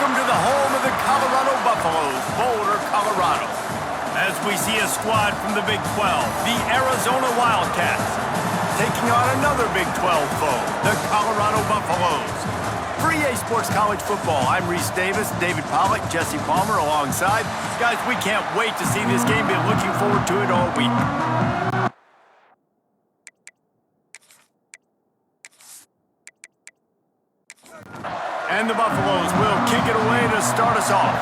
Welcome to the home of the Colorado Buffaloes, Boulder, Colorado. As we see a squad from the Big 12, the Arizona Wildcats, taking on another Big 12 foe, the Colorado Buffaloes. For EA Sports College Football, I'm Reese Davis, David Pollack, Jesse Palmer alongside. Guys, we can't wait to see this game. Been looking forward to it all week. And the Buffaloes will kick it away to start us off.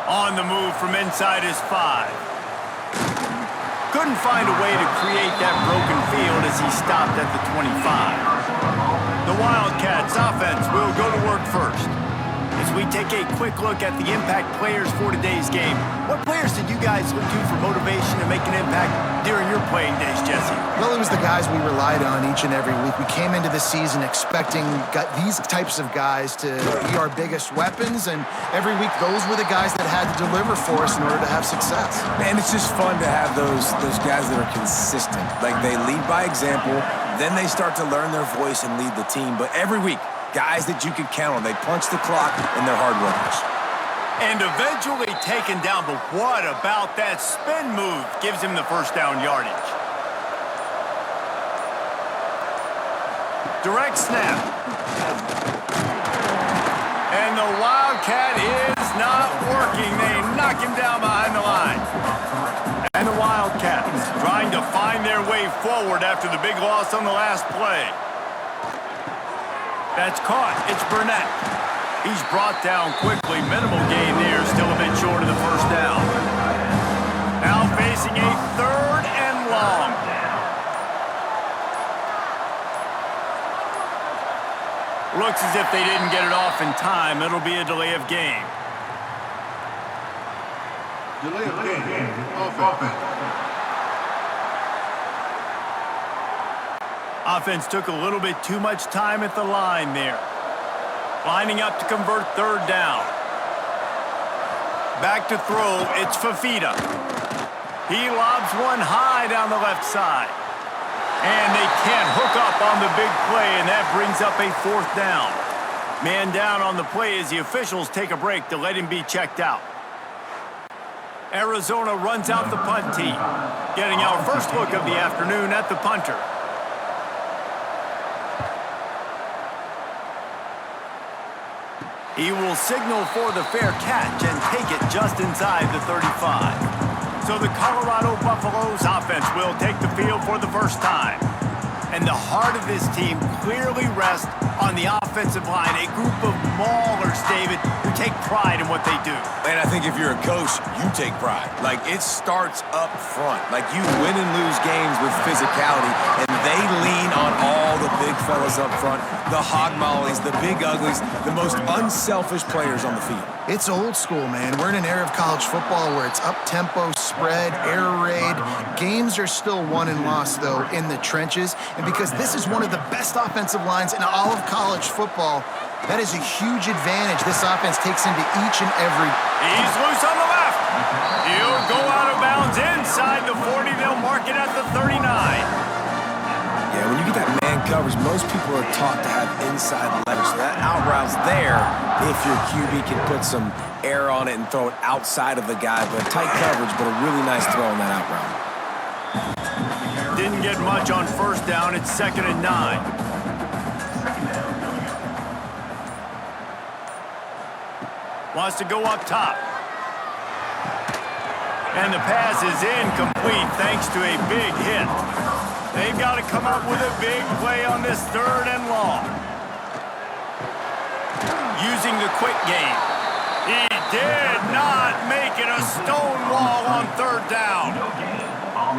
On the move from inside is 5. Couldn't find a way to create that broken field as he stopped at the 25. The Wildcats offense will go to work first. As we take a quick look at the impact players for today's game, what players did you guys look to for motivation to make an impact during your playing days, Jesse? Well, it was the guys we relied on each and every week. We came into the season expecting these types of guys to be our biggest weapons, and every week those were the guys that had to deliver for us in order to have success. Man, it's just fun to have those guys that are consistent. Like, they lead by example, then they start to learn their voice and lead the team. But every week, guys that you can count on. They punch the clock, and they're hard workers. And eventually taken down, but what about that spin move gives him the first down yardage? Direct snap. And the Wildcat is not working. They knock him down behind the line. And the Wildcats trying to find their way forward after the big loss on the last play. That's caught. It's Burnett. He's brought down quickly. Minimal gain there, still a bit short of the first down. Now facing a 3rd and long. Looks as if they didn't get it off in time. It'll be a delay of game. Delay of game. Offense. Offense took a little bit too much time at the line there. Lining up to convert 3rd down. Back to throw, it's Fafita. He lobs one high down the left side. And they can't hook up on the big play, and that brings up a 4th down. Man down on the play as the officials take a break to let him be checked out. Arizona runs out the punt team, getting our first look of the afternoon at the punter. He will signal for the fair catch and take it just inside the 35. So the Colorado Buffaloes offense will take the field for the first time. And the heart of this team clearly rests on the offensive line, a group of maulers, David, who take pride in what they do. And I think if you're a coach, you take pride. Like, it starts up front. Like, you win and lose games with physicality, and they lean on all the big fellas up front, the hog mollies, the big uglies, the most unselfish players on the field. It's old school, man. We're in an era of college football where it's up-tempo, spread, air raid. Games are still won and lost, though, in the trenches. And because this is one of the best offensive lines in all of college football, that is a huge advantage this offense takes into each and every. He's loose on the left. He'll go out of bounds inside the 40. They'll mark it at the 39. Yeah, when you get that man coverage, most people are taught to have inside leverage. So that out route's there if your QB can put some air on it and throw it outside of the guy. But tight coverage, but a really nice throw on that out route. Didn't get much on 1st down. It's 2nd and 9. Wants to go up top. And the pass is incomplete thanks to a big hit. They've got to come up with a big play on this 3rd and long. Using the quick game. He did not make it, a stone wall on 3rd down.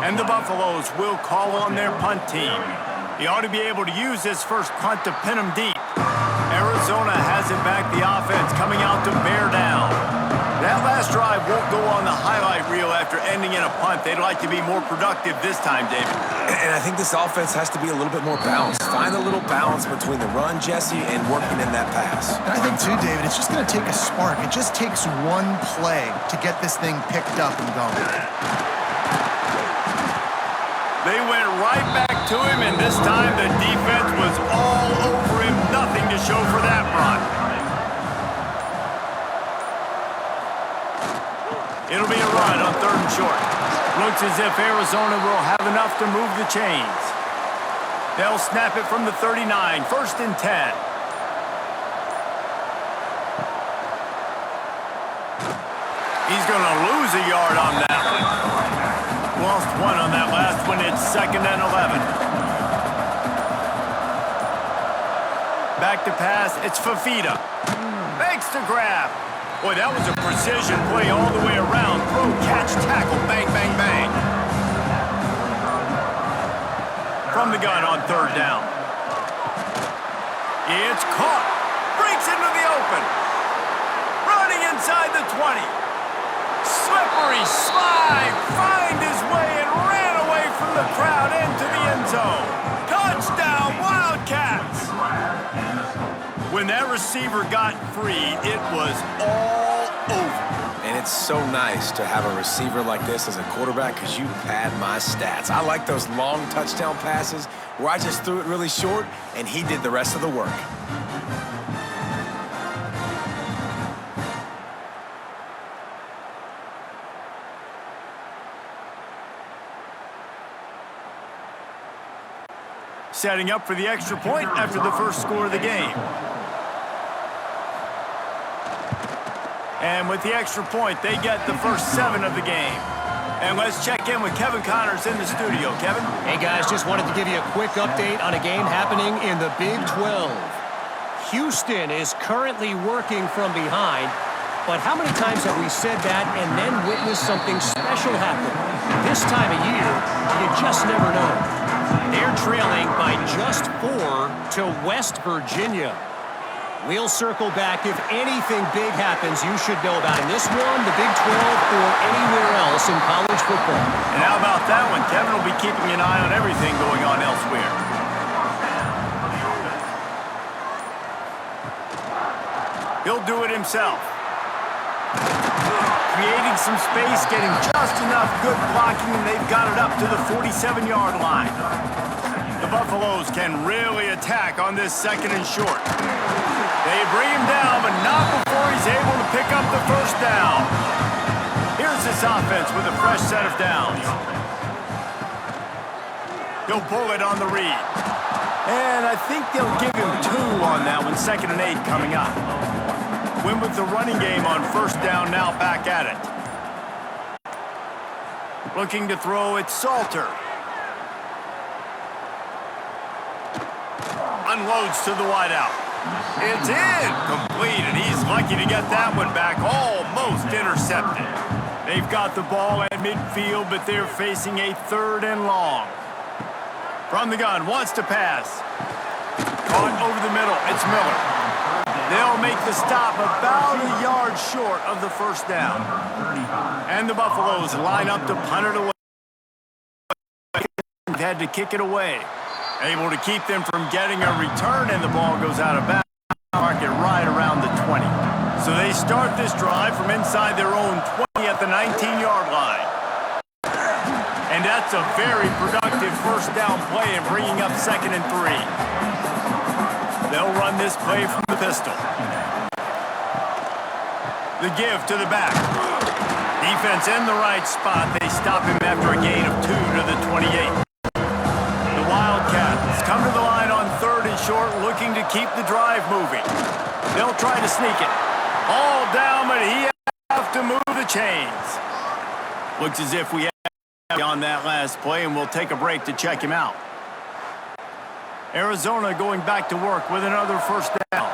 And the Buffaloes will call on their punt team. He ought to be able to use this first punt to pin him deep. Arizona has it back, the offense coming out to bear down. That last drive won't go on the highlight reel after ending in a punt. They'd like to be more productive this time, David. And I think this offense has to be a little bit more balanced. Find a little balance between the run, Jesse, and working in that pass. And I think, too, David, it's just going to take a spark. It just takes one play to get this thing picked up and going. They went right back to him, and this time the defense was all over him. Nothing to show for that run. It'll be a run on 3rd and short. Looks as if Arizona will have enough to move the chains. They'll snap it from the 39, 1st and 10. He's going to lose a yard on that one. Lost 1 on that last one. It's 2nd and 11. Back to pass. It's Fafita. Makes the grab. Boy, that was a precision play all the way around. Throw, catch, tackle, bang, bang, bang. From the gun on 3rd down. It's caught. Breaks into the open. Running inside the 20. Slippery slide. Find his way and ran away from the crowd into the end zone. Touchdown, Wildcats. When that receiver got free, it was all over. And it's so nice to have a receiver like this as a quarterback because you pad my stats. I like those long touchdown passes where I just threw it really short and he did the rest of the work. Setting up for the extra point after the first score of the game. And with the extra point, they get the first 7 of the game. And let's check in with Kevin Connors in the studio. Kevin? Hey, guys, just wanted to give you a quick update on a game happening in the Big 12. Houston is currently working from behind, but how many times have we said that and then witnessed something special happen? This time of year, you just never know. They're trailing by just 4 to West Virginia. We'll circle back. If anything big happens, you should know about it. This one, the Big 12, or anywhere else in college football. And how about that one? Kevin will be keeping an eye on everything going on elsewhere. He'll do it himself. Creating some space, getting just enough good blocking, and they've got it up to the 47-yard line. The Buffaloes can really attack on this 2nd and short. They bring him down, but not before he's able to pick up the first down. Here's this offense with a fresh set of downs. He'll pull it on the read. And I think they'll give him 2 on that one, 2nd and 8 coming up. Win with the running game on 1st down, now back at it. Looking to throw, it's Salter. Unloads to the wideout. It's in, complete, and he's lucky to get that one back, almost intercepted. They've got the ball at midfield, but they're facing a 3rd and long. From the gun, wants to pass. Caught over the middle, it's Miller. They'll make the stop about a yard short of the first down. And the Buffaloes line up to punt it away. Had to kick it away. Able to keep them from getting a return, and the ball goes out of bounds. Mark it right around the 20. So they start this drive from inside their own 20 at the 19-yard line. And that's a very productive first down play and bringing up 2nd and 3. They'll run this play from the pistol. The give to the back. Defense in the right spot. They stop him after a gain of 2 to the 28. The Wildcats come to the line on 3rd and short, looking to keep the drive moving. They'll try to sneak it. All down, but he has to move the chains. Looks as if we have on that last play, and we'll take a break to check him out. Arizona going back to work with another first down.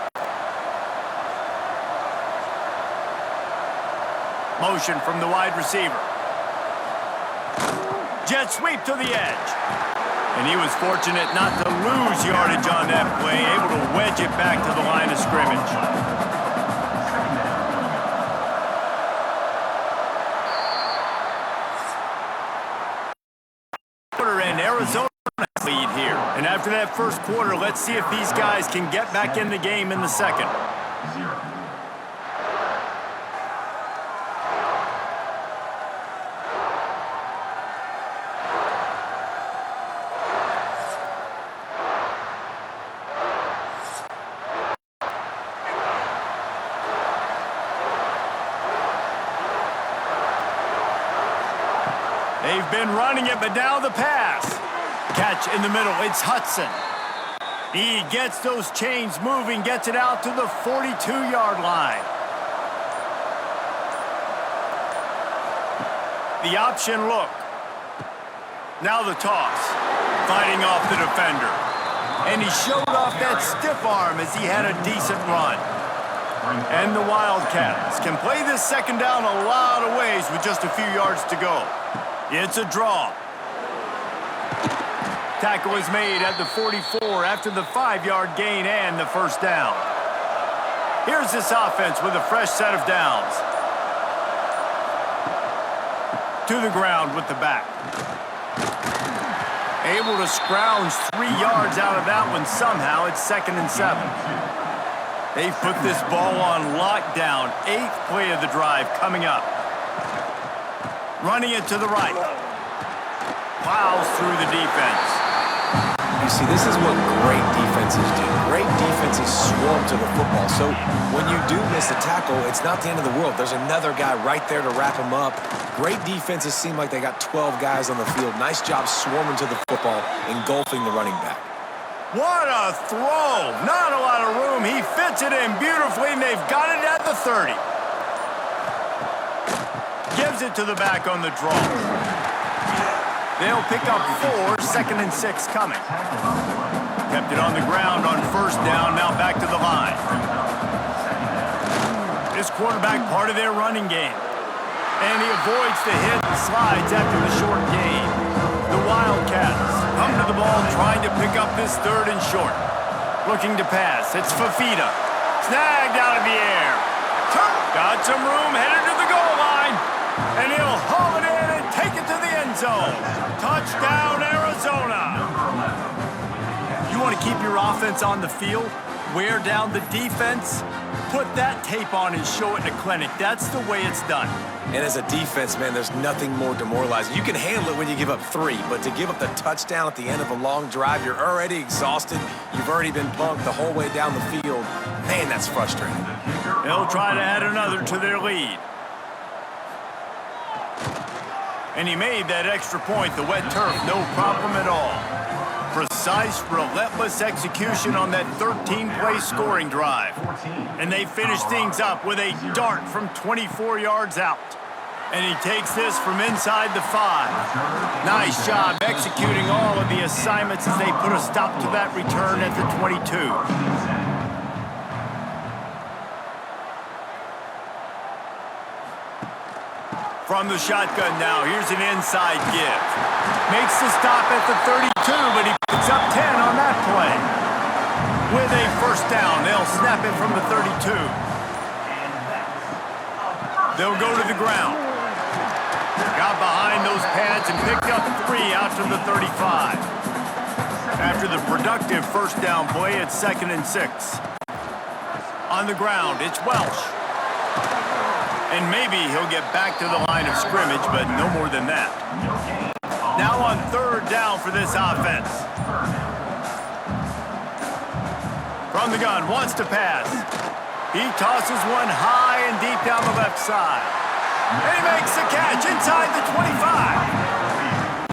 Motion from the wide receiver. Jet sweep to the edge. And he was fortunate not to lose yardage on that play, able to wedge it back to the line of scrimmage. And Arizona lead here. And after that first quarter, let's see if these guys can get back in the game in the second. They've been running it, but now the pass. Catch in the middle. It's Hudson. He gets those chains moving, gets it out to the 42-yard line. The option look. Now the toss. Fighting off the defender. And he showed off that stiff arm as he had a decent run. And the Wildcats can play this second down a lot of ways with just a few yards to go. It's a draw. Tackle is made at the 44 after the 5-yard gain and the first down. Here's this offense with a fresh set of downs. To the ground with the back. Able to scrounge 3 yards out of that one somehow. It's 2nd and 7. They've put this ball on lockdown. 8th play of the drive coming up. Running it to the right. Plows through the defense. You see, this is what great defenses do. Great defenses swarm to the football. So when you do miss a tackle, it's not the end of the world. There's another guy right there to wrap him up. Great defenses seem like they got 12 guys on the field. Nice job swarming to the football, engulfing the running back. What a throw! Not a lot of room. He fits it in beautifully, and they've got it at the 30. Gives it to the back on the draw. They'll pick up 4, 2nd and 6 coming. Kept it on the ground on first down, now back to the line. This quarterback part of their running game. And he avoids the hit and slides after the short gain. The Wildcats come to the ball trying to pick up this 3rd and short. Looking to pass. It's Fafita. Snagged out of the air. Got some room, headed to the goal line. And he'll haul it in and take it to the end zone. Touchdown, Arizona. You want to keep your offense on the field? Wear down the defense? Put that tape on and show it in a clinic. That's the way it's done. And as a defense, man, there's nothing more demoralizing. You can handle it when you give up 3, but to give up the touchdown at the end of a long drive, you're already exhausted. You've already been punked the whole way down the field. Man, that's frustrating. They'll try to add another to their lead. And he made that extra point, the wet turf, no problem at all. Precise, relentless execution on that 13-play scoring drive. And they finish things up with a dart from 24 yards out. And he takes this from inside the 5. Nice job executing all of the assignments as they put a stop to that return at the 22. From the shotgun now, here's an inside give. Makes the stop at the 32, but he picks up 10 on that play. With a first down, they'll snap it from the 32. They'll go to the ground. Got behind those pads and picked up 3 out to the 35. After the productive first down play, it's 2nd and 6. On the ground, it's Welsh. And maybe he'll get back to the line of scrimmage, but no more than that. Now on 3rd down for this offense. From the gun, wants to pass. He tosses one high and deep down the left side. And he makes the catch inside the 25.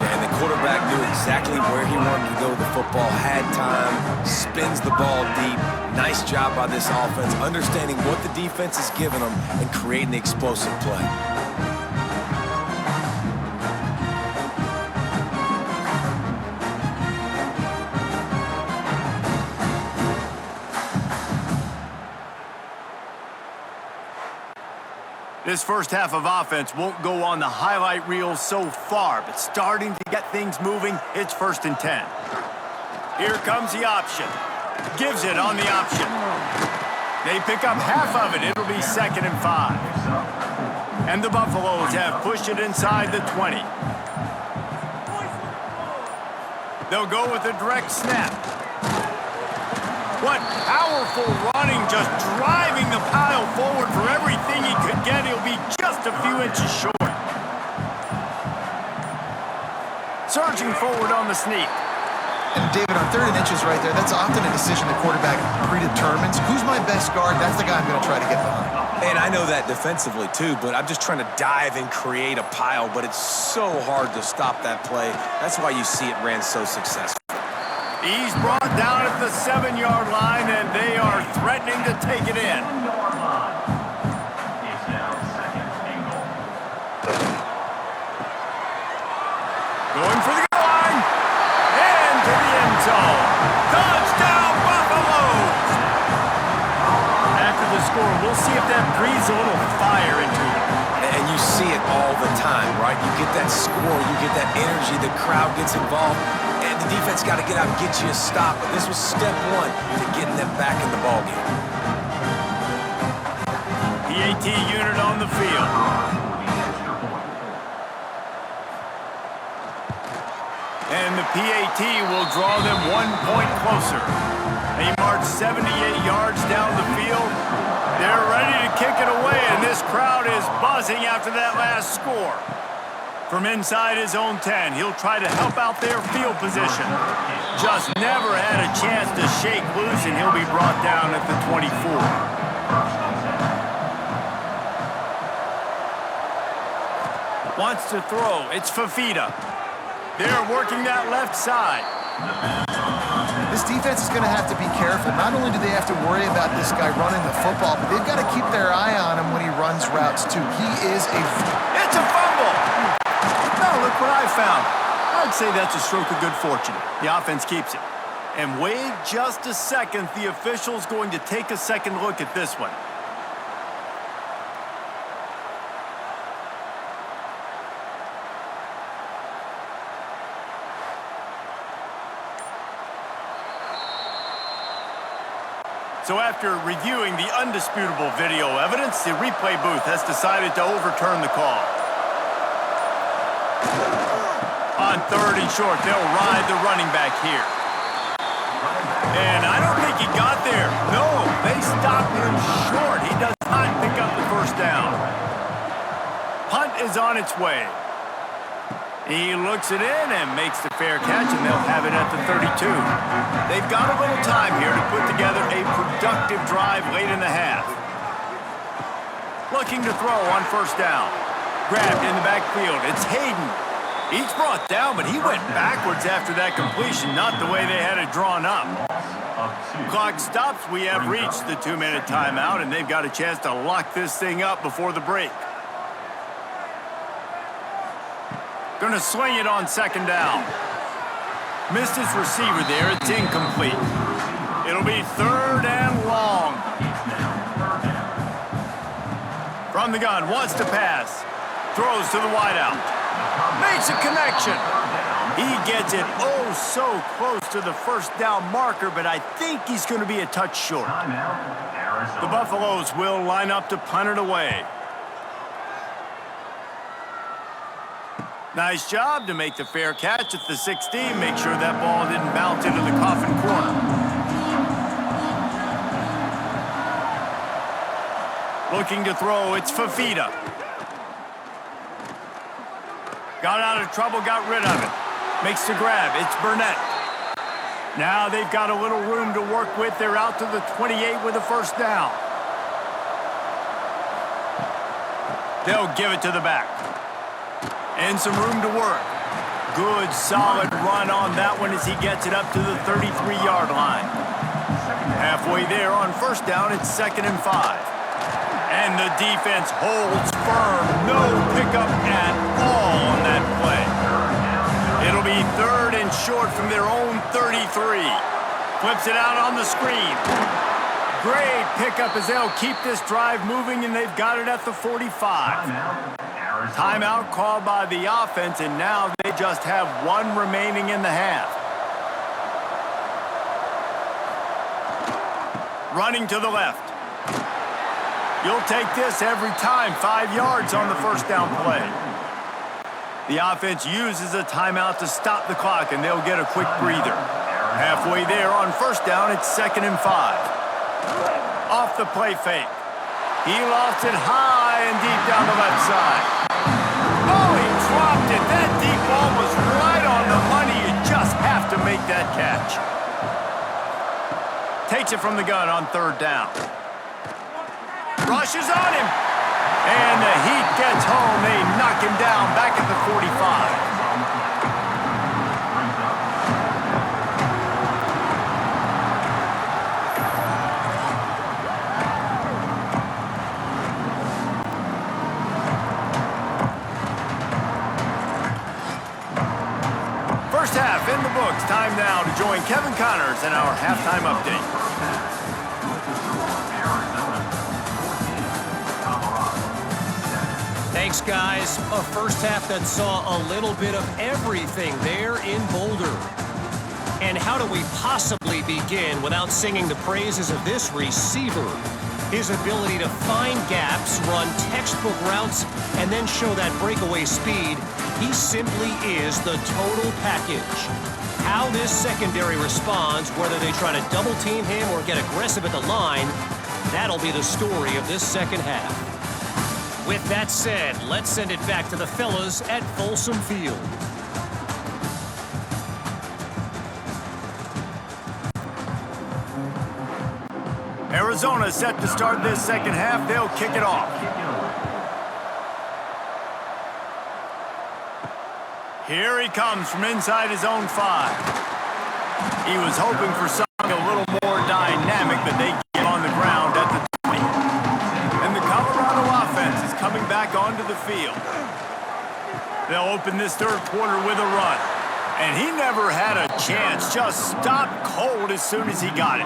And the quarterback knew exactly where he wanted to go with the football, had time, spins the ball deep. Nice job by this offense, understanding what the defense is giving them and creating the explosive play. This first half of offense won't go on the highlight reel so far, but starting to get things moving, it's 1st and 10. Here comes the option. Gives it on the option. They pick up half of it. It'll be 2nd and 5. And the Buffaloes have pushed it inside the 20. They'll go with a direct snap. What powerful running, just driving the pile forward for everything he could get. He'll be just a few inches short. Surging forward on the sneak. And David, on 3rd and inches right there, that's often a decision the quarterback predetermines. Who's my best guard? That's the guy I'm going to try to get behind. And I know that defensively too, but I'm just trying to dive and create a pile, but it's so hard to stop that play. That's why you see it ran so successful. He's brought down at the 7-yard line, and they are threatening to take it in. Going for the goal line. And to the end zone. Touchdown, Buffaloes! After the score, we'll see if that breathes a little fire into it. And you see it all the time, right? You get that score, you get that energy, the crowd gets involved, and the defense got to get out and get you a stop. But this was step one to getting them back in the ballgame. PAT unit on the field. And the PAT will draw them 1 point closer. They march 78 yards down the field. They're ready to kick it away, and this crowd is buzzing after that last score. From inside his own 10, he'll try to help out their field position. Just never had a chance to shake loose, and he'll be brought down at the 24. Wants to throw. It's Fafita. They're working that left side. This defense is going to have to be careful. Not only do they have to worry about this guy running the football, but they've got to keep their eye on him when he runs routes, too. He is It's a fumble! Now look what I found. I'd say that's a stroke of good fortune. The offense keeps it. And wait just a second. The official's going to take a second look at this one. So after reviewing the undisputable video evidence, the replay booth has decided to overturn the call. On 3rd and short, they'll ride the running back here. And I don't think he got there. No, they stopped him short. He does not pick up the first down. Punt is on its way. He looks it in and makes the fair catch, and they'll have it at the 32. They've got a little time here to put together a productive drive late in the half. Looking to throw on 1st down. Grabbed in the backfield. It's Hayden. He's brought down, but he went backwards after that completion, not the way they had it drawn up. Clock stops. We have reached the 2-minute timeout, and they've got a chance to lock this thing up before the break. Gonna swing it on 2nd down. Missed his receiver there. It's incomplete. It'll be 3rd and long. From the gun, wants to pass. Throws to the wideout. Makes a connection. He gets it oh so close to the 1st down marker, but I think he's going to be a touch short. The Buffaloes will line up to punt it away. Nice job to make the fair catch at the 16. Make sure that ball didn't bounce into the coffin corner. Looking to throw, it's Fafita. Got out of trouble, got rid of it. Makes the grab, it's Burnett. Now they've got a little room to work with. They're out to the 28 with a 1st down. They'll give it to the back. And some room to work. Good, solid run on that one as he gets it up to the 33-yard line. Halfway there on 1st down, it's 2nd and 5. And the defense holds firm. No pickup at all on that play. It'll be 3rd and short from their own 33. Flips it out on the screen. Great pickup as they'll keep this drive moving, and they've got it at the 45. Timeout called by the offense, and now they just have 1 remaining in the half. Running to the left. You'll take this every time. 5 yards on the 1st down play. The offense uses a timeout to stop the clock, and they'll get a quick breather. Halfway there on 1st down, it's 2nd and 5. Off the play fake. He lost it high and deep down the left side. Oh, he dropped it. That deep ball was right on the money. You just have to make that catch. Takes it from the gun on 3rd down. Rushes on him. And the Heat gets home. They knock him down back at the 45. First half in the books. Time now to join Kevin Connors in our halftime update. Thanks, guys. A first half that saw a little bit of everything there in Boulder. And how do we possibly begin without singing the praises of this receiver? His ability to find gaps, run textbook routes, and then show that breakaway speed. He simply is the total package. How this secondary responds, whether they try to double team him or get aggressive at the line, that'll be the story of this second half. With that said, let's send it back to the fellas at Folsom Field. Arizona set to start this second half. They'll kick it off. Here he comes from inside his own 5. He was hoping for something a little more dynamic, but they get on the ground at the 20. And the Colorado offense is coming back onto the field. They'll open this third quarter with a run. And he never had a chance, just stopped cold as soon as he got it.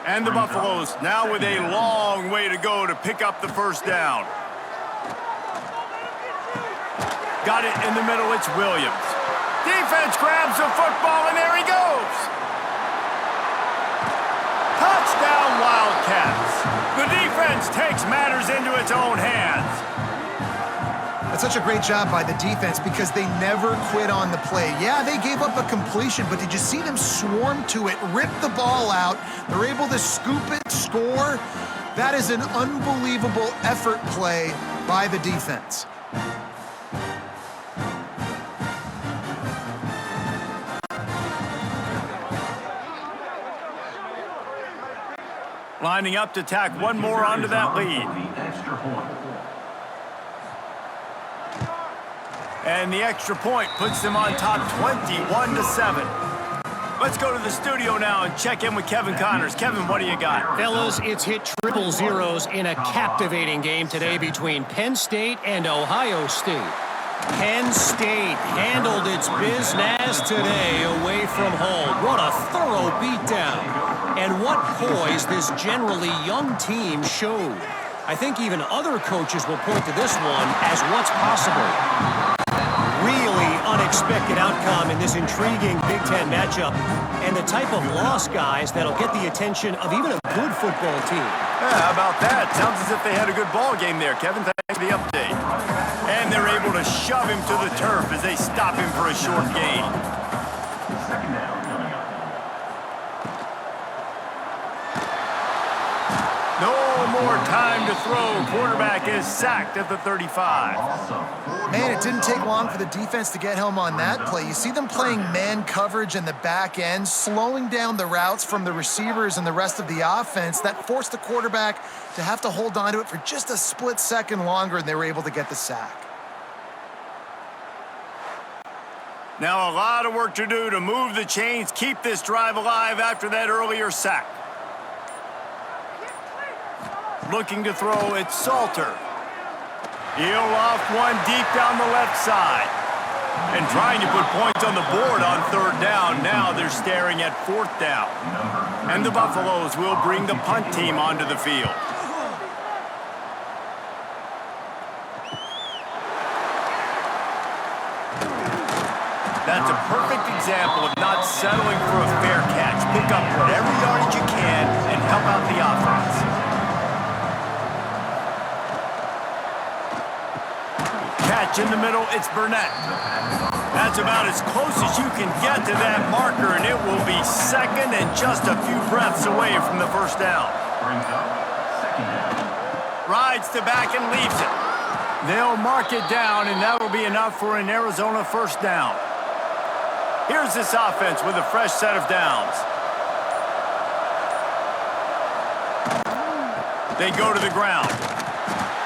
And the Buffaloes now with a long way to go to pick up the first down. Got it in the middle, it's Williams. Defense grabs the football, and there he goes. Touchdown, Wildcats. The defense takes matters into its own hands. That's such a great job by the defense because they never quit on the play. Yeah, they gave up a completion, but did you see them swarm to it, rip the ball out? They're able to scoop it, score. That is an unbelievable effort play by the defense. Lining up to tack one more onto that lead. And the extra point puts them on top 21-7. Let's go to the studio now and check in with Kevin Connors. Kevin, what do you got? Fellas, it's hit triple zeros in a captivating game today between Penn State and Ohio State. Penn State handled its business today away from home. What a thorough beatdown. And what poise this generally young team showed. I think even other coaches will point to this one as what's possible. Really unexpected outcome in this intriguing Big Ten matchup, and the type of loss, guys, that'll get the attention of even a good football team. Yeah, how about that? Sounds as if they had a good ball game there, Kevin. Thanks for the update. And they're able to shove him to the turf as they stop him for a short gain. No more time to throw. Quarterback is sacked at the 35. Man, it didn't take long for the defense to get home on that play. You see them playing man coverage in the back end, slowing down the routes from the receivers and the rest of the offense. That forced the quarterback to have to hold on to it for just a split second longer, and they were able to get the sack. Now a lot of work to do to move the chains, keep this drive alive after that earlier sack. Looking to throw, it's Salter. He'll loft one deep down the left side. And trying to put points on the board on third down. Now they're staring at fourth down. And the Buffaloes will bring the punt team onto the field. That's a perfect example of not settling for a fair catch. Pick up whatever yardage you can and help out the offense. Catch in the middle, it's Burnett. That's about as close as you can get to that marker, and it will be second and just a few breaths away from the first down. Rides to back and leaves it. They'll mark it down, and that'll be enough for an Arizona first down. Here's this offense with a fresh set of downs. They go to the ground.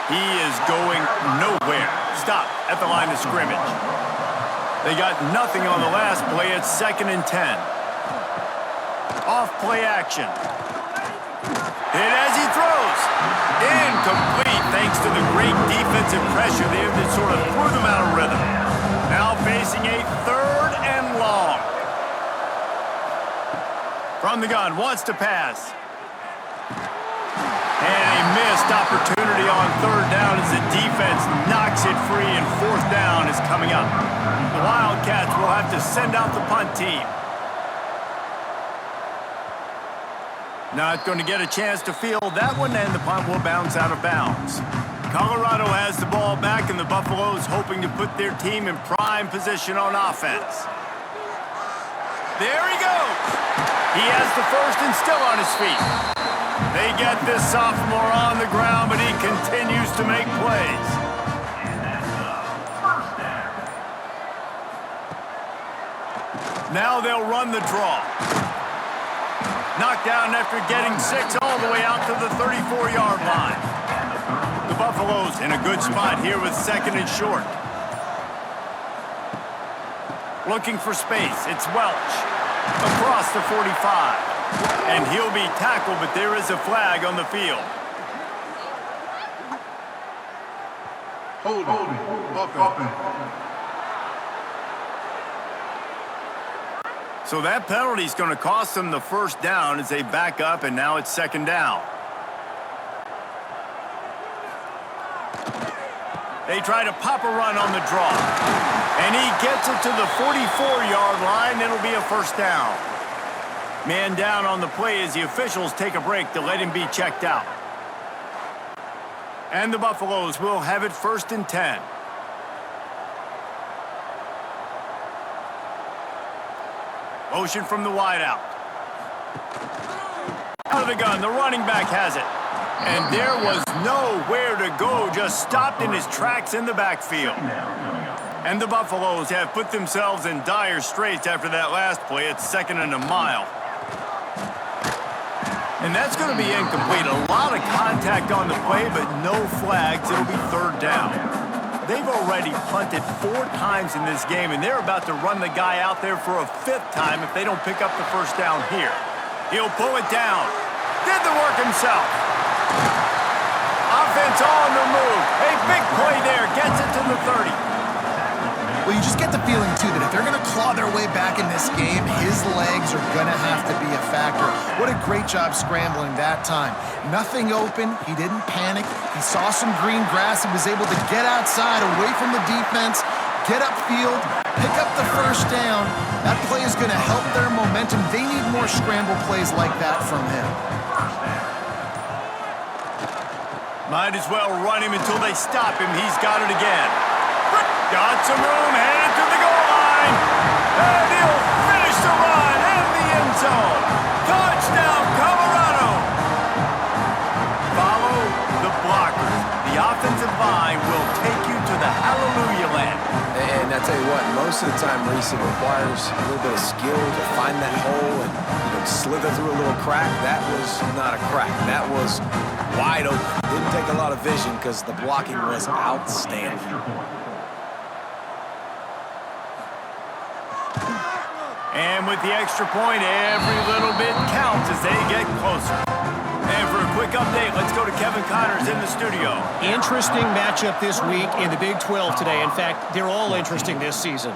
He is going nowhere. Stop at the line of scrimmage. They got nothing on the last play. It's 2nd and 10. Off play action. Hit as he throws. Incomplete thanks to the great defensive pressure there that sort of threw them out of rhythm. Now facing a 3rd and long. From the gun, wants to pass. And a missed opportunity on 3rd down as the defense knocks it free, and 4th down is coming up. The Wildcats will have to send out the punt team. Not going to get a chance to field that one, and the punt will bounce out of bounds. Colorado has the ball back, and the Buffaloes hoping to put their team in prime position on offense. There he goes. He has the first and still on his feet. They get this sophomore on the ground, but he continues to make plays. Now they'll run the draw. Knocked down after getting 6 all the way out to the 34-yard line. The Buffaloes in a good spot here with 2nd and short. Looking for space. It's Welch across the 45. And he'll be tackled, but there is a flag on the field. Holding. Offense. So that penalty is going to cost them the 1st down as they back up, and now it's 2nd down. They try to pop a run on the draw. And he gets it to the 44-yard line. It'll be a 1st down. Man down on the play as the officials take a break to let him be checked out. And the Buffaloes will have it 1st and 10. Motion from the wideout. Out of the gun, the running back has it. And there was nowhere to go, just stopped in his tracks in the backfield. And the Buffaloes have put themselves in dire straits after that last play. It's 2nd and a mile. And that's going to be incomplete. A lot of contact on the play, but no flags. It'll be 3rd down. They've already punted 4 times in this game, and they're about to run the guy out there for a 5th time if they don't pick up the 1st down here. He'll pull it down. Did the work himself. Offense on the move. A big play there. Gets it to the 30. Well, you just get the feeling, too, that if they're going to claw their way back in this game, his legs are going to have to be a factor. What a great job scrambling that time. Nothing open. He didn't panic. He saw some green grass and was able to get outside, away from the defense, get upfield, pick up the 1st down. That play is going to help their momentum. They need more scramble plays like that from him. Might as well run him until they stop him. He's got it again. Got some room, headed to the goal line. And he'll finish the run in the end zone. Touchdown, Colorado. Follow the blockers. The offensive line will take you to the hallelujah land. And I tell you what, most of the time, Reese, it requires a little bit of skill to find that hole and slither through a little crack. That was not a crack. That was wide open. Didn't take a lot of vision because the blocking was outstanding. And with the extra point, every little bit counts as they get closer. And for a quick update, let's go to Kevin Connors in the studio. Interesting matchup this week in the Big 12 today. In fact, they're all interesting this season.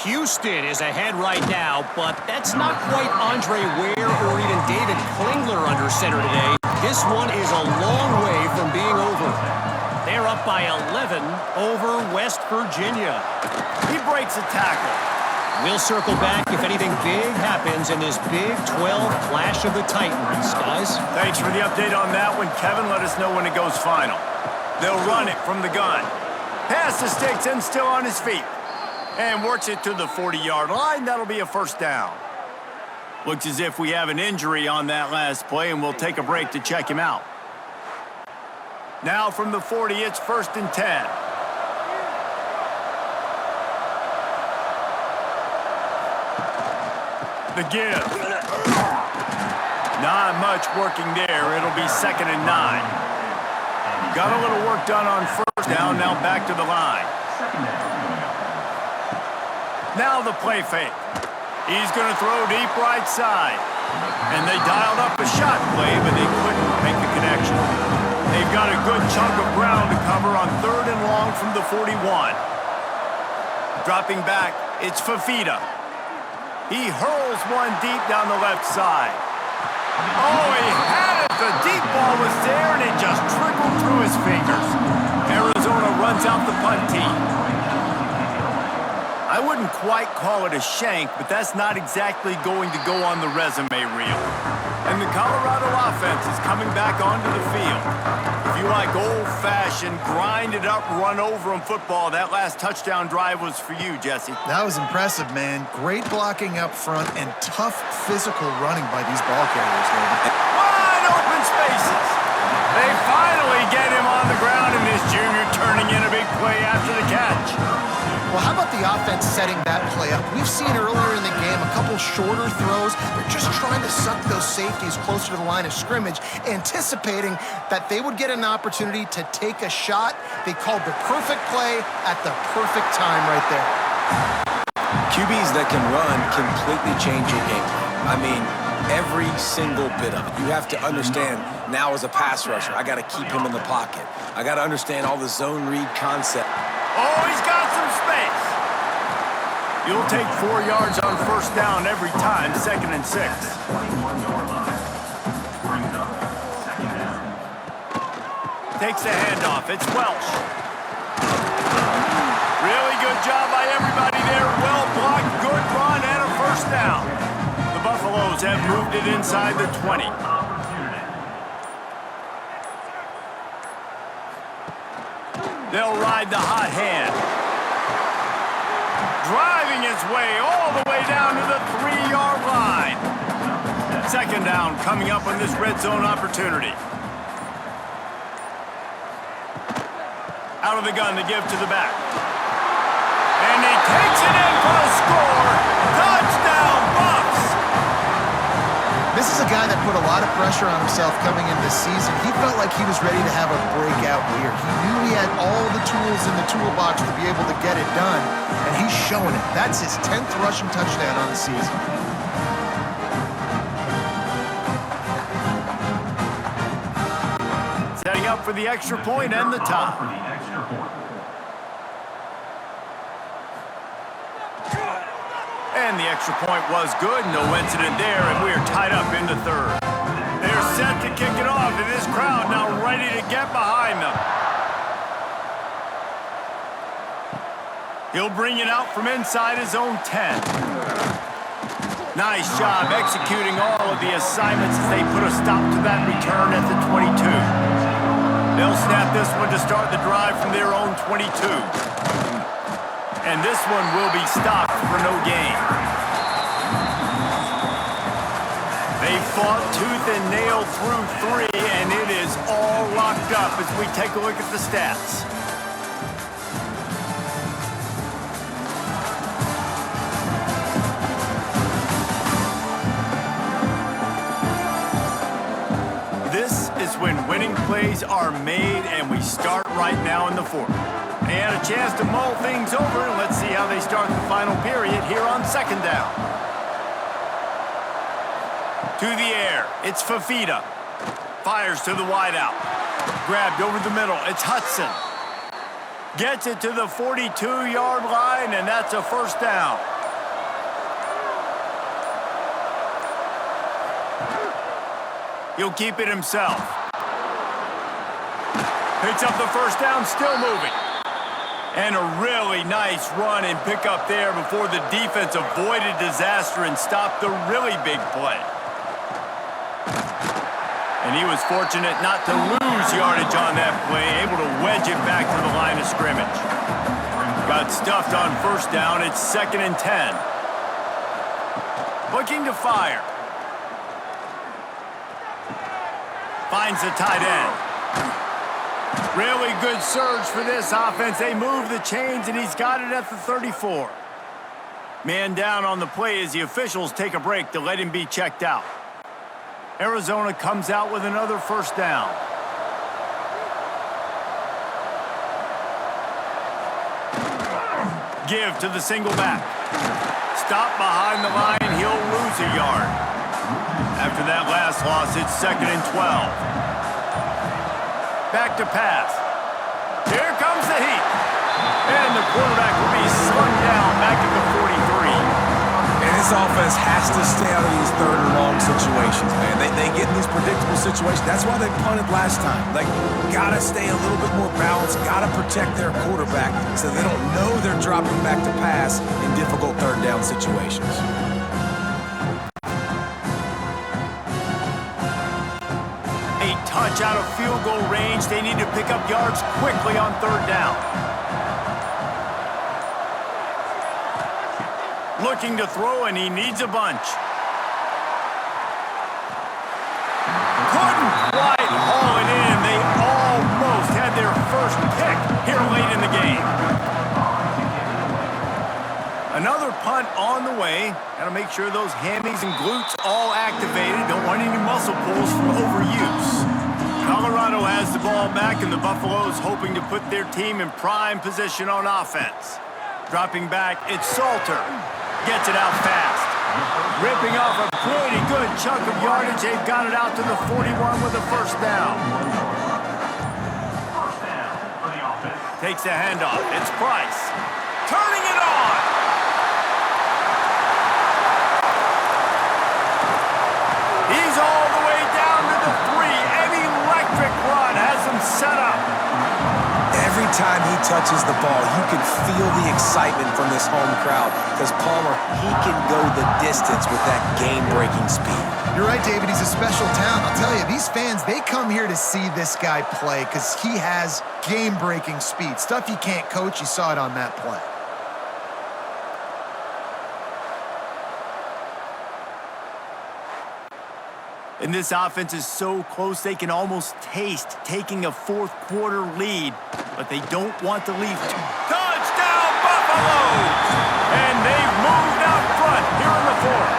Houston is ahead right now, but that's not quite Andre Ware or even David Klingler under center today. This one is a long way from being over. They're up by 11 over West Virginia. He breaks a tackle. We'll circle back if anything big happens in this Big 12 Clash of the Titans, guys. Thanks for the update on that one, Kevin. Let us know when it goes final. They'll run it from the gun. Pass the sticks and still on his feet. And works it to the 40-yard line. That'll be a 1st down. Looks as if we have an injury on that last play, and we'll take a break to check him out. Now from the 40, it's 1st and 10. The give. Not much working there. It'll be 2nd and 9. Got a little work done on first down. Now back to the line. Now the play fake. He's going to throw deep right side. And they dialed up a shot play, but they couldn't make the connection. They've got a good chunk of ground to cover on 3rd and long from the 41. Dropping back, it's Fifita. He hurls one deep down the left side. Oh, he had it! The deep ball was there, and it just trickled through his fingers. Arizona runs out the punt team. I wouldn't quite call it a shank, but that's not exactly going to go on the resume reel. And the Colorado offense is coming back onto the field. If you like old-fashioned, grind-it-up, run-over-'em football, that last touchdown drive was for you, Jesse. That was impressive, man. Great blocking up front and tough physical running by these ball carriers, man. Wide open spaces. They finally get him on the ground, and this junior turning in a big play after the catch. Well, how about the offense setting that play up? We've seen earlier in the game a couple shorter throws. They're just trying to suck those safeties closer to the line of scrimmage, anticipating that they would get an opportunity to take a shot. They called the perfect play at the perfect time right there. QBs that can run completely change your game plan. I mean, every single bit of it. You have to understand now as a pass rusher, I got to keep him in the pocket. I got to understand all the zone read concept. Oh, he's got some space. You'll take 4 yards on first down every time, 2nd and 6. Takes a handoff. It's Welsh. Really good job by everybody there. Well blocked, good run, and a first down. The Buffaloes have moved it inside the 20. They'll ride the hot hand. Driving his way all the way down to the 3-yard line. 2nd down coming up on this red zone opportunity. Out of the gun to give to the back. And he takes it in for a score. Touchdown, Buffs! This is a guy that put a lot of pressure on himself coming into this season. He felt like he was ready to have a breakout year. He knew he had all the tools in the toolbox to be able to get it done, and he's showing it. That's his 10th rushing touchdown on the season. Setting up for the extra point and the tie. And the extra point was good. No incident there, and we are tied up into 3rd. They're set to kick it off, and this crowd now ready to get behind them. He'll bring it out from inside his own 10. Nice job executing all of the assignments as they put a stop to that return at the 22. They'll snap this one to start the drive from their own 22. And this one will be stopped for no gain. They fought tooth and nail through 3, and it is all locked up as we take a look at the stats. This is when winning plays are made, and we start right now in the 4th. They had a chance to mull things over, and let's see how they start the final period here on 2nd down. To the air, it's Fifita. Fires to the wideout. Grabbed over the middle, it's Hudson. Gets it to the 42-yard line, and that's a first down. He'll keep it himself. Picks up the first down, still moving. And a really nice run and pick up there before the defense avoided disaster and stopped the really big play. And he was fortunate not to lose yardage on that play, able to wedge it back to the line of scrimmage. Got stuffed on first down. It's 2nd and 10. Looking to fire. Finds the tight end. Really good surge for this offense. They move the chains, and he's got it at the 34. Man down on the play as the officials take a break to let him be checked out. Arizona comes out with another first down. Give to the single back. Stop behind the line, he'll lose a yard. After that last loss, it's 2nd and 12. Back to pass. Here comes the heat. And the quarterback will be slung down back at the 43. And this offense has to stay out of these 3rd and long situations, man. They get in these predictable situations. That's why they punted last time. Like, gotta stay a little bit more balanced, gotta protect their quarterback so they don't know they're dropping back to pass in difficult 3rd down situations. A touch out of field goal range. They need to pick up yards quickly on 3rd down. Looking to throw, and he needs a bunch. Couldn't quite haul it in. They almost had their first pick here late in the game. Another punt on the way. Got to make sure those hammies and glutes all activated. Don't want any muscle pulls from overuse. Colorado has the ball back, and the Buffaloes hoping to put their team in prime position on offense. Dropping back, it's Salter. Gets it out fast. Ripping off a pretty good chunk of yardage. They've got it out to the 41 with a first down. Takes the handoff. It's Price. Turning it on. He's all the way down to the 3. An electric run has him set up. Every time he touches the ball, you can feel the excitement from this home crowd because Palmer, he can go the distance with that game-breaking speed. You're right, David. He's a special talent. I'll tell you, these fans, they come here to see this guy play because he has game-breaking speed. Stuff you can't coach. You saw it on that play. And this offense is so close they can almost taste taking a 4th quarter lead, but they don't want to leave. Touchdown, Buffaloes! And they've moved out front here in the 4th.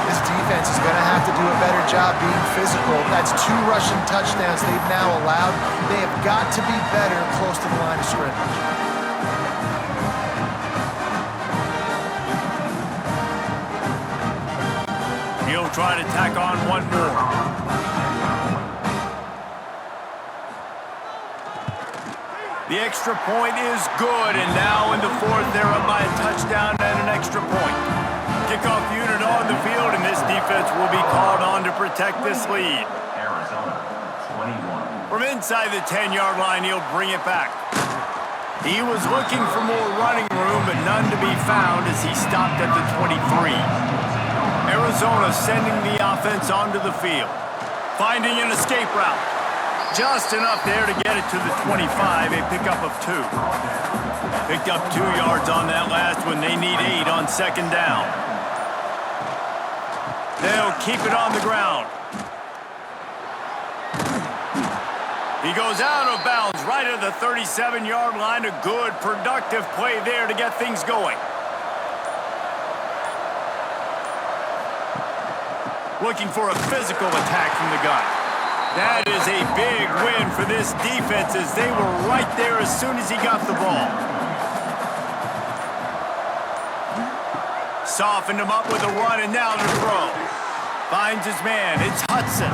This defense is going to have to do a better job being physical. That's 2 rushing touchdowns they've now allowed. They have got to be better close to the line of scrimmage. He'll try to tack on one more. The extra point is good, and now in the 4th, they're up by a touchdown and an extra point. Kickoff unit on the field, and this defense will be called on to protect this lead. Arizona, 21. From inside the 10-yard line, he'll bring it back. He was looking for more running room, but none to be found as he stopped at the 23. Arizona sending the offense onto the field. Finding an escape route. Just enough there to get it to the 25, a pickup of 2. Picked up 2 yards on that last one. They need 8 on 2nd down. They'll keep it on the ground. He goes out of bounds right at the 37-yard line. A good, productive play there to get things going. Looking for a physical attack from the gun. That is a big win for this defense as they were right there as soon as he got the ball. Softened him up with a run and now to throw. Finds his man. It's Hudson.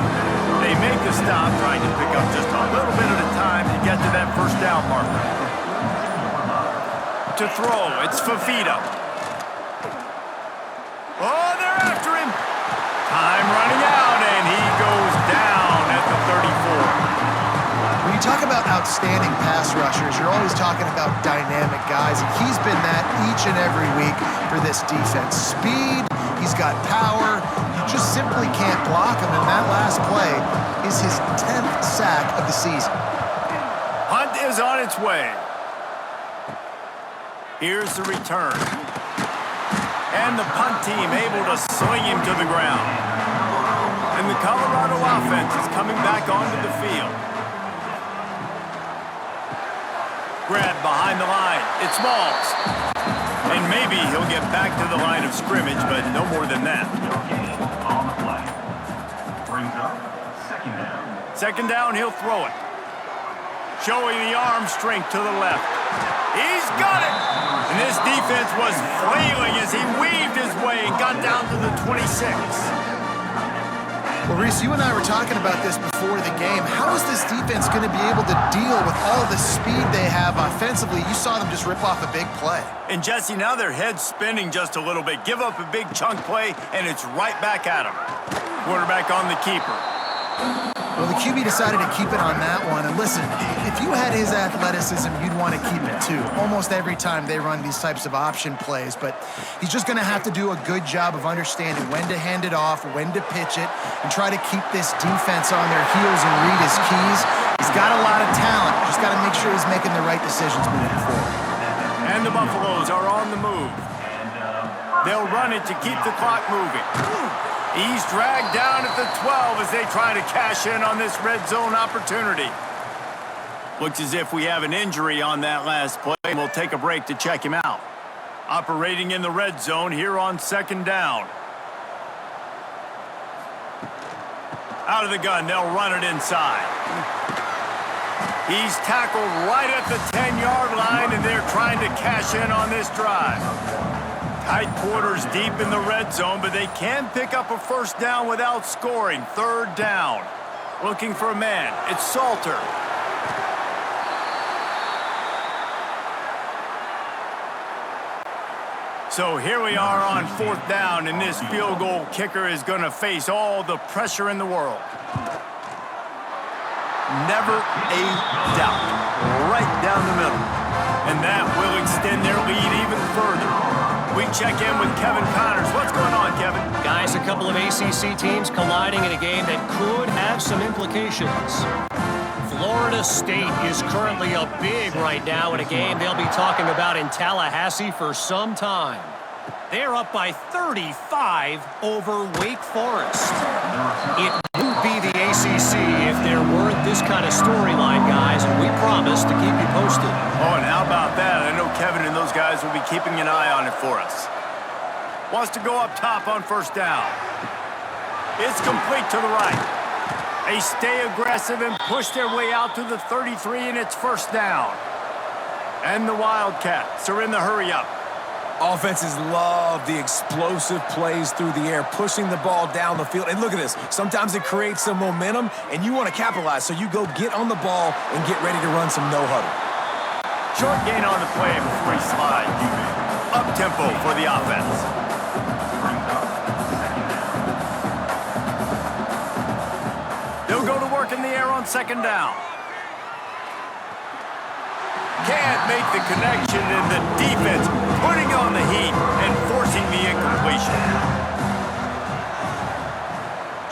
They make the stop, trying to pick up just a little bit at a time to get to that first down marker. To throw, it's Fafita. Oh, they're after him. Time running out, and he goes down at the 34. When you talk about outstanding pass rushers, you're always talking about dynamic guys, and he's been that each and every week for this defense. Speed, he's got power, you just simply can't block him, and that last play is his 10th sack of the season. Hunt is on its way. Here's the return. And the punt team able to sling him to the ground. And the Colorado offense is coming back onto the field. Grab behind the line. It's Malls. And maybe he'll get back to the line of scrimmage, but no more than that. Brings up second down. Second down, he'll throw it. Showing the arm strength to the left. He's got it! And this defense was flailing as he weaved his way and got down to the 26. Well, Reese, you and I were talking about this before the game. How is this defense going to be able to deal with all the speed they have offensively? You saw them just rip off a big play. And Jesse, now their head's spinning just a little bit. Give up a big chunk play, and it's right back at them. Quarterback on the keeper. Well, the QB decided to keep it on that one. And listen, if you had his athleticism, you'd want to keep it too. Almost every time they run these types of option plays. But he's just going to have to do a good job of understanding when to hand it off, when to pitch it, and try to keep this defense on their heels and read his keys. He's got a lot of talent. Just got to make sure he's making the right decisions moving forward. And the Buffaloes are on the move. They'll run it to keep the clock moving. He's dragged down at the 12 as they try to cash in on this red zone opportunity. Looks as if we have an injury on that last play, and we'll take a break to check him out. Operating in the red zone here on second down. Out of the gun, they'll run it inside. He's tackled right at the 10-yard line, and they're trying to cash in on this drive. Tight quarters deep in the red zone, but they can pick up a first down without scoring. Third down. Looking for a man. It's Salter. So here we are on fourth down, and this field goal kicker is going to face all the pressure in the world. Never a doubt. Right down the middle. And that will extend their lead even further. We check in with Kevin Connors. What's going on, Kevin? Guys, a couple of ACC teams colliding in a game that could have some implications. Florida State is currently up big right now in a game they'll be talking about in Tallahassee for some time. They're up by 35 over Wake Forest. It wouldn't be the ACC if there weren't this kind of storyline, guys, and we promise to keep you posted. Oh, and how about that? I know Kevin and those guys will be keeping an eye on it for us. Wants to go up top on first down. It's complete to the right. They stay aggressive and push their way out to the 33, and it's first down. And the Wildcats are in the hurry-up. Offenses love the explosive plays through the air, pushing the ball down the field. And look at this. Sometimes it creates some momentum, and you want to capitalize. So you go get on the ball and get ready to run some no-huddle. Short gain on the play before he slides. Up-tempo for the offense. They'll go to work in the air on second down. Can't make the connection, and the defense putting on the heat and forcing the incompletion.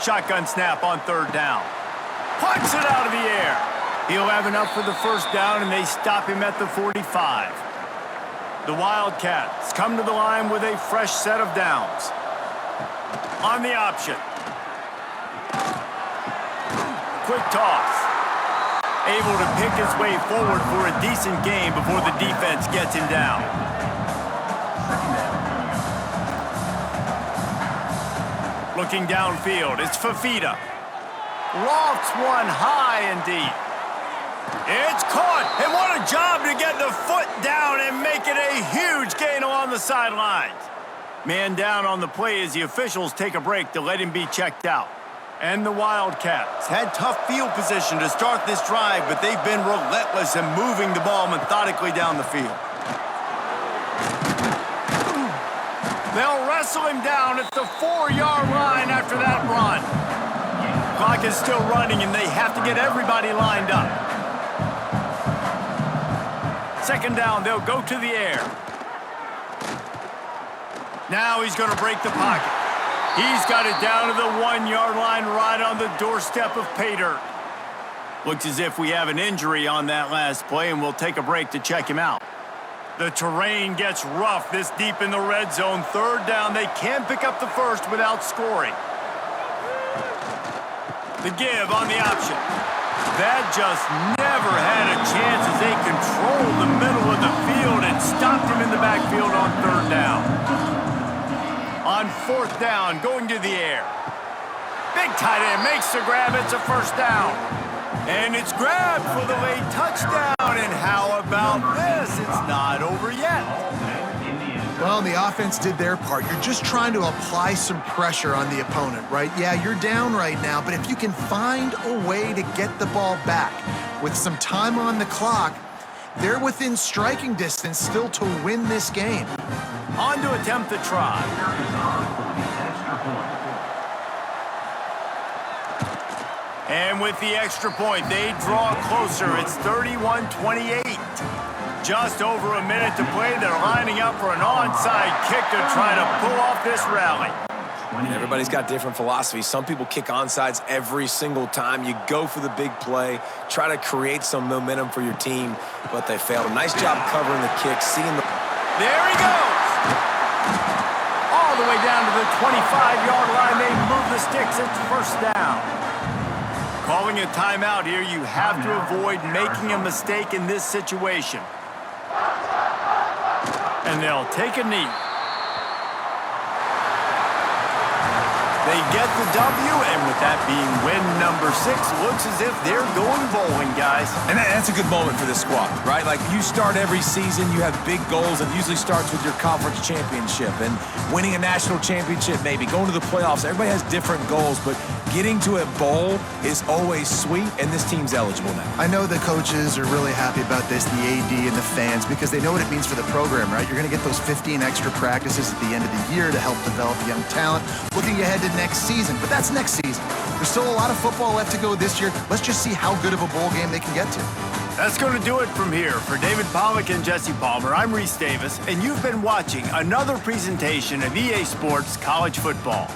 Shotgun snap on third down. Punts it out of the air. He'll have enough for the first down, and they stop him at the 45. The Wildcats come to the line with a fresh set of downs. On the option. Quick toss. Able to pick his way forward for a decent gain before the defense gets him down. Looking downfield, it's Fafita. Lofts one high and deep. It's caught, and what a job to get the foot down and make it a huge gain along the sidelines. Man down on the play as the officials take a break to let him be checked out. And the Wildcats had tough field position to start this drive, but they've been relentless in moving the ball methodically down the field. They'll wrestle him down at the 4-yard line after that run. Clock is still running, and they have to get everybody lined up. Second down, they'll go to the air. Now he's going to break the pocket. He's got it down to the 1-yard line right on the doorstep of pay dirt. Looks as if we have an injury on that last play, and we'll take a break to check him out. The terrain gets rough this deep in the red zone. Third down, they can pick up the first without scoring. The give on the option. That just never had a chance as they controlled the middle of the field and stopped him in the backfield on third down. On fourth down, going to the air. Big tight end makes the grab. It's a first down. And it's grabbed for the late touchdown. And how about this? It's not over yet. Well, the offense did their part. You're just trying to apply some pressure on the opponent, right? Yeah, you're down right now, but if you can find a way to get the ball back with some time on the clock, they're within striking distance still to win this game. On to attempt the try. And with the extra point, they draw closer. It's 31-28. Just over a minute to play. They're lining up for an onside kick to try to pull off this rally. And everybody's got different philosophies. Some people kick onsides every single time. You go for the big play, try to create some momentum for your team, but they failed. A nice job covering the kick, seeing the... There he goes! All the way down to the 25-yard line. They move the sticks. It's first down. Calling a timeout here, you have to avoid making a mistake in this situation. And they'll take a knee. They get the W, and with that being win number 6, looks as if they're going bowling, guys. And that's a good moment for this squad, right? Like, you start every season, you have big goals. It usually starts with your conference championship and winning a national championship, maybe going to the playoffs. Everybody has different goals, but getting to a bowl is always sweet, and this team's eligible now. I know the coaches are really happy about this, the AD and the fans, because they know what it means for the program, right? You're going to get those 15 extra practices at the end of the year to help develop young talent. Looking ahead to next season, but that's next season. There's still a lot of football left to go this year. Let's just see how good of a bowl game they can get to. That's going to do it from here. For David Pollack and Jesse Palmer, I'm Reese Davis, and you've been watching another presentation of EA Sports College Football.